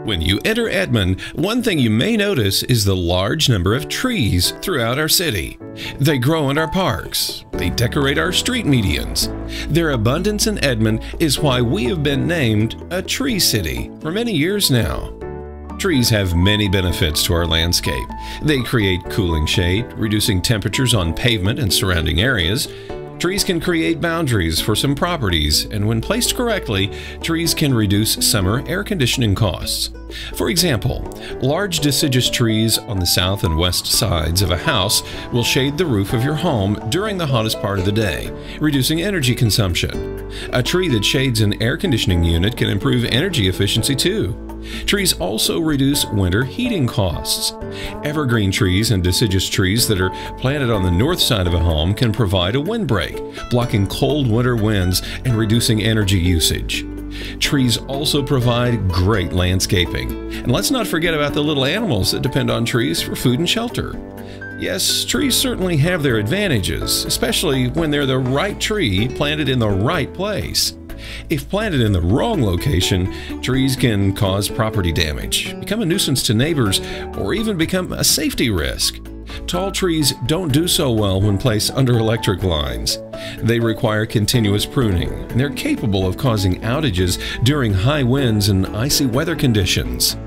When you enter Edmond, one thing you may notice is the large number of trees throughout our city. They grow in our parks. They decorate our street medians. Their abundance in Edmond is why we have been named a tree city for many years now. Trees have many benefits to our landscape. They create cooling shade, reducing temperatures on pavement and surrounding areas. Trees can create boundaries for some properties, and when placed correctly, trees can reduce summer air conditioning costs. For example, large deciduous trees on the south and west sides of a house will shade the roof of your home during the hottest part of the day, reducing energy consumption. A tree that shades an air conditioning unit can improve energy efficiency too. Trees also reduce winter heating costs. Evergreen trees and deciduous trees that are planted on the north side of a home can provide a windbreak, blocking cold winter winds and reducing energy usage. Trees also provide great landscaping. And let's not forget about the little animals that depend on trees for food and shelter. Yes, trees certainly have their advantages, especially when they're the right tree planted in the right place. If planted in the wrong location, trees can cause property damage, become a nuisance to neighbors, or even become a safety risk. Tall trees don't do so well when placed under electric lines. They require continuous pruning, and they're capable of causing outages during high winds and icy weather conditions.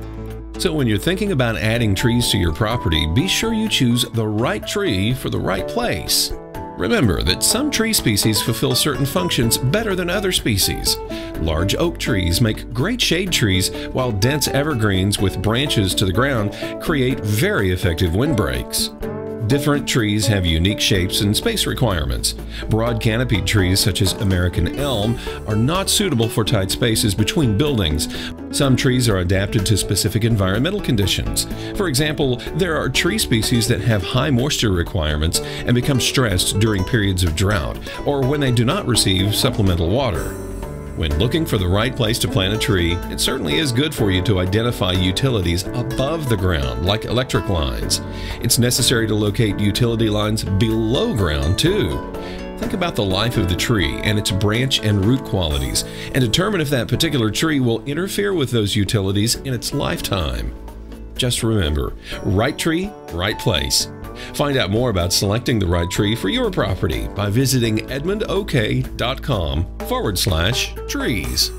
So when you're thinking about adding trees to your property, be sure you choose the right tree for the right place. Remember that some tree species fulfill certain functions better than other species. Large oak trees make great shade trees, while dense evergreens with branches to the ground create very effective windbreaks. Different trees have unique shapes and space requirements. Broad canopied trees such as American elm are not suitable for tight spaces between buildings. Some trees are adapted to specific environmental conditions. For example, there are tree species that have high moisture requirements and become stressed during periods of drought or when they do not receive supplemental water. When looking for the right place to plant a tree, it certainly is good for you to identify utilities above the ground, like electric lines. It's necessary to locate utility lines below ground, too. Think about the life of the tree and its branch and root qualities, and determine if that particular tree will interfere with those utilities in its lifetime. Just remember, right tree, right place. Find out more about selecting the right tree for your property by visiting edmondok.com/trees.